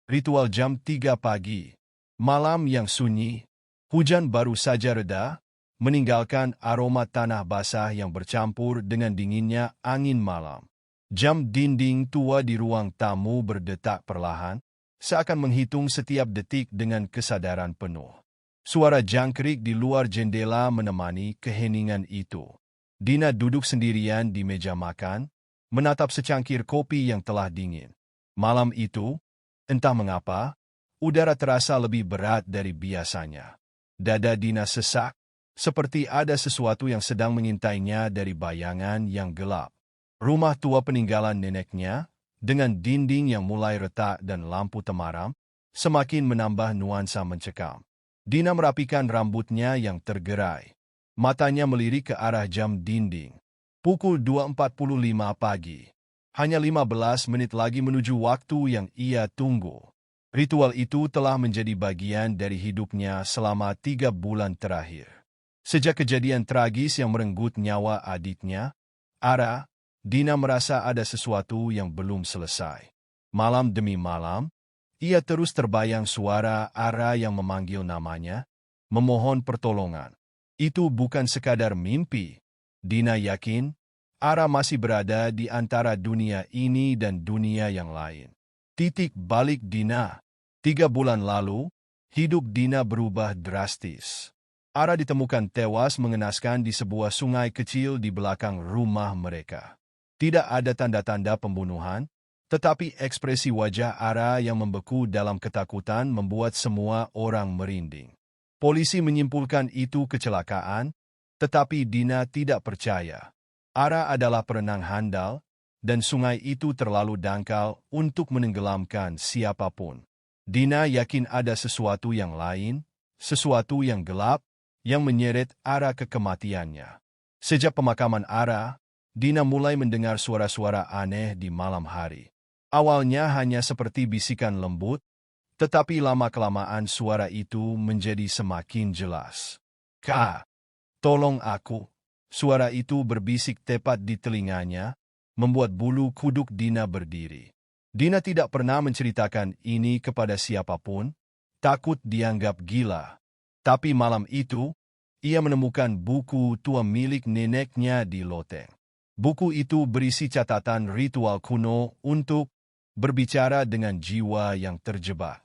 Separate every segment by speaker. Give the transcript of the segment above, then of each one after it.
Speaker 1: Ritual jam 3 pagi. Malam yang sunyi. Hujan baru saja reda, meninggalkan aroma tanah basah yang bercampur dengan dinginnya angin malam. Jam dinding tua di ruang tamu berdetak perlahan, seakan menghitung setiap detik dengan kesadaran penuh. Suara jangkrik di luar jendela menemani keheningan itu. Dina duduk sendirian di meja makan, menatap secangkir kopi yang telah dingin. Malam itu, entah mengapa, udara terasa lebih berat dari biasanya. Dada Dina sesak, seperti ada sesuatu yang sedang mengintainya dari bayangan yang gelap. Rumah tua peninggalan neneknya, dengan dinding yang mulai retak dan lampu temaram, semakin menambah nuansa mencekam. Dina merapikan rambutnya yang tergerai. Matanya melirik ke arah jam dinding. Pukul 2.45 pagi. Hanya 15 menit lagi menuju waktu yang ia tunggu. Ritual itu telah menjadi bagian dari hidupnya selama 3 bulan terakhir. Sejak kejadian tragis yang merenggut nyawa adiknya, Ara, Dina merasa ada sesuatu yang belum selesai. Malam demi malam, ia terus terbayang suara Ara yang memanggil namanya, memohon pertolongan. Itu bukan sekadar mimpi. Dina yakin, Ara masih berada di antara dunia ini dan dunia yang lain. Titik balik Dina. 3 bulan lalu, hidup Dina berubah drastis. Ara ditemukan tewas mengenaskan di sebuah sungai kecil di belakang rumah mereka. Tidak ada tanda-tanda pembunuhan, tetapi ekspresi wajah Ara yang membeku dalam ketakutan membuat semua orang merinding. Polisi menyimpulkan itu kecelakaan, tetapi Dina tidak percaya. Ara adalah perenang handal, dan sungai itu terlalu dangkal untuk menenggelamkan siapapun. Dina yakin ada sesuatu yang lain, sesuatu yang gelap, yang menyeret Ara ke kematiannya. Sejak pemakaman Ara, Dina mulai mendengar suara-suara aneh di malam hari. Awalnya hanya seperti bisikan lembut, tetapi lama-kelamaan suara itu menjadi semakin jelas. "Kak, tolong aku." Suara itu berbisik tepat di telinganya, membuat bulu kuduk Dina berdiri. Dina tidak pernah menceritakan ini kepada siapapun, takut dianggap gila. Tapi malam itu, ia menemukan buku tua milik neneknya di loteng. Buku itu berisi catatan ritual kuno untuk berbicara dengan jiwa yang terjebak.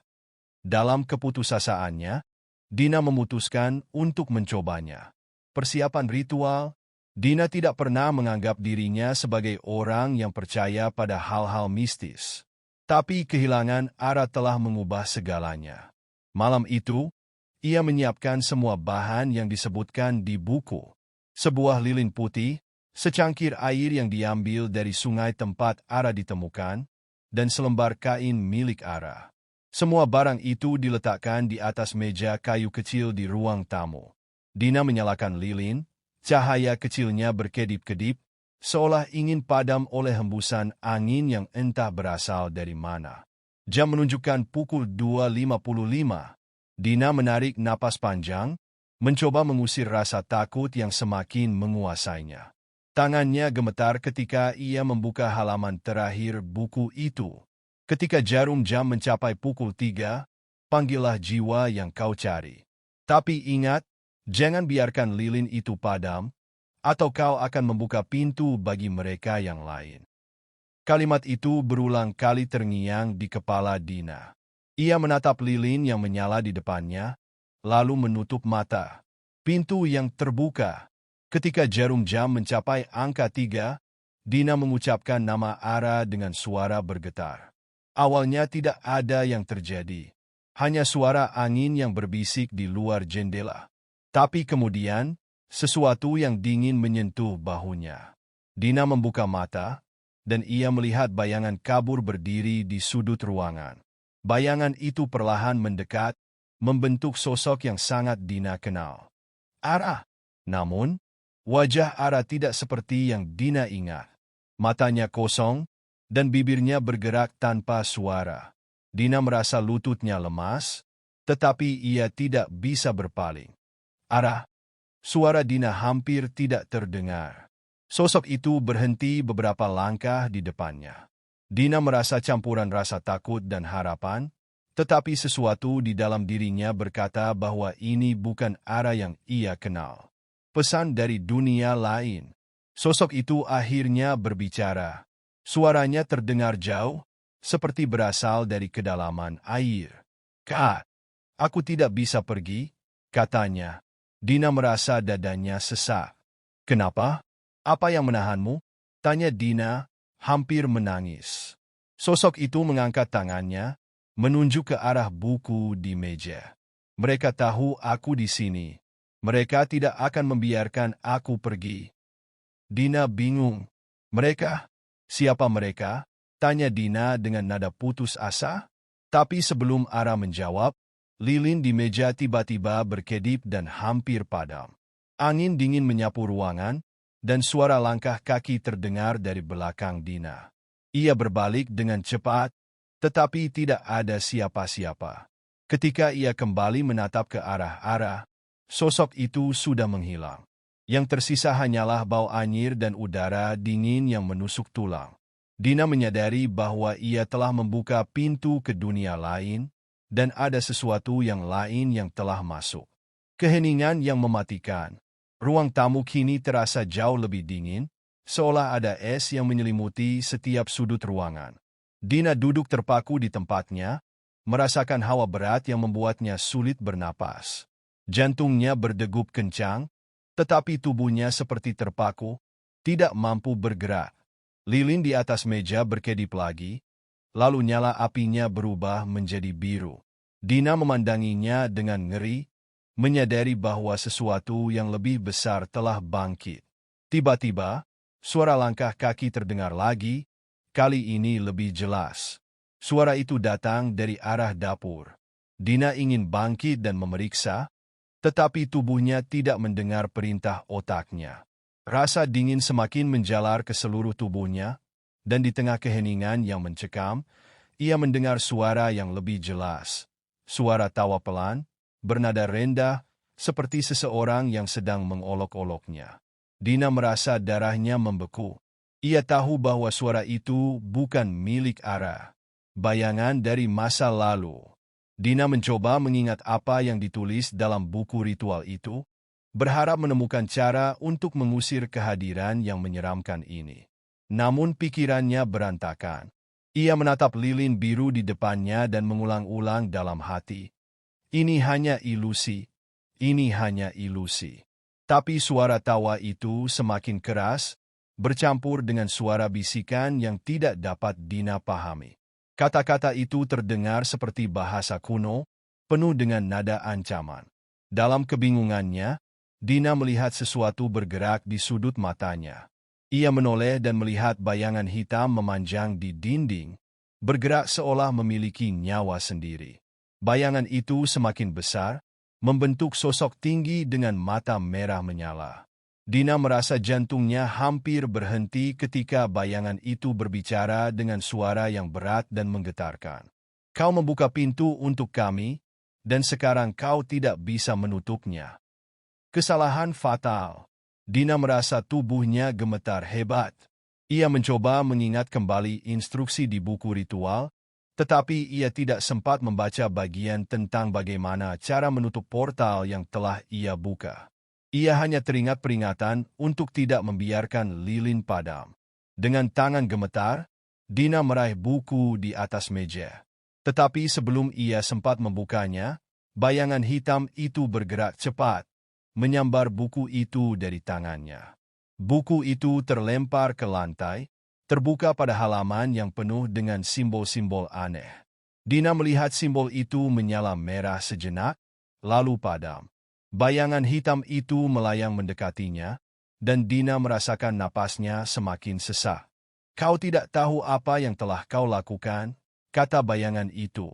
Speaker 1: Dalam keputusasaannya, Dina memutuskan untuk mencobanya. Persiapan ritual, Dina tidak pernah menganggap dirinya sebagai orang yang percaya pada hal-hal mistis. Tapi kehilangan Ara telah mengubah segalanya. Malam itu, ia menyiapkan semua bahan yang disebutkan di buku. Sebuah lilin putih, secangkir air yang diambil dari sungai tempat Ara ditemukan, dan selembar kain milik Ara. Semua barang itu diletakkan di atas meja kayu kecil di ruang tamu. Dina menyalakan lilin, cahaya kecilnya berkedip-kedip, seolah ingin padam oleh hembusan angin yang entah berasal dari mana. Jam menunjukkan pukul 2.55. Dina menarik napas panjang, mencoba mengusir rasa takut yang semakin menguasainya. Tangannya gemetar ketika ia membuka halaman terakhir buku itu. Ketika jarum jam mencapai pukul 3, panggillah jiwa yang kau cari. Tapi ingat, jangan biarkan lilin itu padam, atau kau akan membuka pintu bagi mereka yang lain. Kalimat itu berulang kali terngiang di kepala Dina. Ia menatap lilin yang menyala di depannya, lalu menutup mata. Pintu yang terbuka. Ketika jarum jam mencapai angka 3, Dina mengucapkan nama Ara dengan suara bergetar. Awalnya tidak ada yang terjadi. Hanya suara angin yang berbisik di luar jendela. Tapi kemudian, sesuatu yang dingin menyentuh bahunya. Dina membuka mata, dan ia melihat bayangan kabur berdiri di sudut ruangan. Bayangan itu perlahan mendekat, membentuk sosok yang sangat Dina kenal. Ara. Namun, wajah Ara tidak seperti yang Dina ingat. Matanya kosong, dan bibirnya bergerak tanpa suara. Dina merasa lututnya lemas, tetapi ia tidak bisa berpaling. Ara. Suara Dina hampir tidak terdengar. Sosok itu berhenti beberapa langkah di depannya. Dina merasa campuran rasa takut dan harapan, Tetapi sesuatu di dalam dirinya berkata bahwa ini bukan arah yang ia kenal. Pesan dari dunia lain. Sosok itu akhirnya berbicara. Suaranya terdengar jauh, seperti berasal dari kedalaman air. "Kak, aku tidak bisa pergi," katanya. Dina merasa dadanya sesak. "Kenapa? Apa yang menahanmu?" tanya Dina, hampir menangis. Sosok itu mengangkat tangannya, menunjuk ke arah buku di meja. "Mereka tahu aku di sini. Mereka tidak akan membiarkan aku pergi." Dina bingung. "Mereka? Siapa mereka?" tanya Dina dengan nada putus asa. Tapi sebelum Ara menjawab, lilin di meja tiba-tiba berkedip dan hampir padam. Angin dingin menyapu ruangan, dan suara langkah kaki terdengar dari belakang Dina. Ia berbalik dengan cepat, tetapi tidak ada siapa-siapa. Ketika ia kembali menatap ke arah Ara, sosok itu sudah menghilang. Yang tersisa hanyalah bau anyir dan udara dingin yang menusuk tulang. Dina menyadari bahwa ia telah membuka pintu ke dunia lain, dan ada sesuatu yang lain yang telah masuk. Keheningan yang mematikan. Ruang tamu kini terasa jauh lebih dingin, seolah ada es yang menyelimuti setiap sudut ruangan. Dina duduk terpaku di tempatnya, merasakan hawa berat yang membuatnya sulit bernapas. Jantungnya berdegup kencang, tetapi tubuhnya seperti terpaku, tidak mampu bergerak. Lilin di atas meja berkedip lagi, lalu nyala apinya berubah menjadi biru. Dina memandanginya dengan ngeri, menyadari bahwa sesuatu yang lebih besar telah bangkit. Tiba-tiba, suara langkah kaki terdengar lagi, kali ini lebih jelas. Suara itu datang dari arah dapur. Dina ingin bangkit dan memeriksa, tetapi tubuhnya tidak mendengar perintah otaknya. Rasa dingin semakin menjalar ke seluruh tubuhnya, dan di tengah keheningan yang mencekam, ia mendengar suara yang lebih jelas. Suara tawa pelan, bernada rendah, seperti seseorang yang sedang mengolok-oloknya. Dina merasa darahnya membeku. Ia tahu bahwa suara itu bukan milik Ara. Bayangan dari masa lalu. Dina mencoba mengingat apa yang ditulis dalam buku ritual itu, berharap menemukan cara untuk mengusir kehadiran yang menyeramkan ini. Namun pikirannya berantakan. Ia menatap lilin biru di depannya dan mengulang-ulang dalam hati. Ini hanya ilusi. Ini hanya ilusi. Tapi suara tawa itu semakin keras, bercampur dengan suara bisikan yang tidak dapat Dina pahami. Kata-kata itu terdengar seperti bahasa kuno, penuh dengan nada ancaman. Dalam kebingungannya, Dina melihat sesuatu bergerak di sudut matanya. Ia menoleh dan melihat bayangan hitam memanjang di dinding, bergerak seolah memiliki nyawa sendiri. Bayangan itu semakin besar, membentuk sosok tinggi dengan mata merah menyala. Dina merasa jantungnya hampir berhenti ketika bayangan itu berbicara dengan suara yang berat dan menggetarkan. "Kau membuka pintu untuk kami, dan sekarang kau tidak bisa menutupnya." Kesalahan fatal. Dina merasa tubuhnya gemetar hebat. Ia mencoba mengingat kembali instruksi di buku ritual, tetapi ia tidak sempat membaca bagian tentang bagaimana cara menutup portal yang telah ia buka. Ia hanya teringat peringatan untuk tidak membiarkan lilin padam. Dengan tangan gemetar, Dina meraih buku di atas meja. Tetapi sebelum ia sempat membukanya, bayangan hitam itu bergerak cepat, menyambar buku itu dari tangannya. Buku itu terlempar ke lantai, terbuka pada halaman yang penuh dengan simbol-simbol aneh. Dina melihat simbol itu menyala merah sejenak, lalu padam. Bayangan hitam itu melayang mendekatinya, dan Dina merasakan napasnya semakin sesak. "Kau tidak tahu apa yang telah kau lakukan," kata bayangan itu.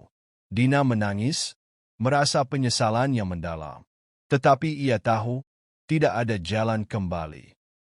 Speaker 1: Dina menangis, merasa penyesalan yang mendalam. Tetapi ia tahu, tidak ada jalan kembali.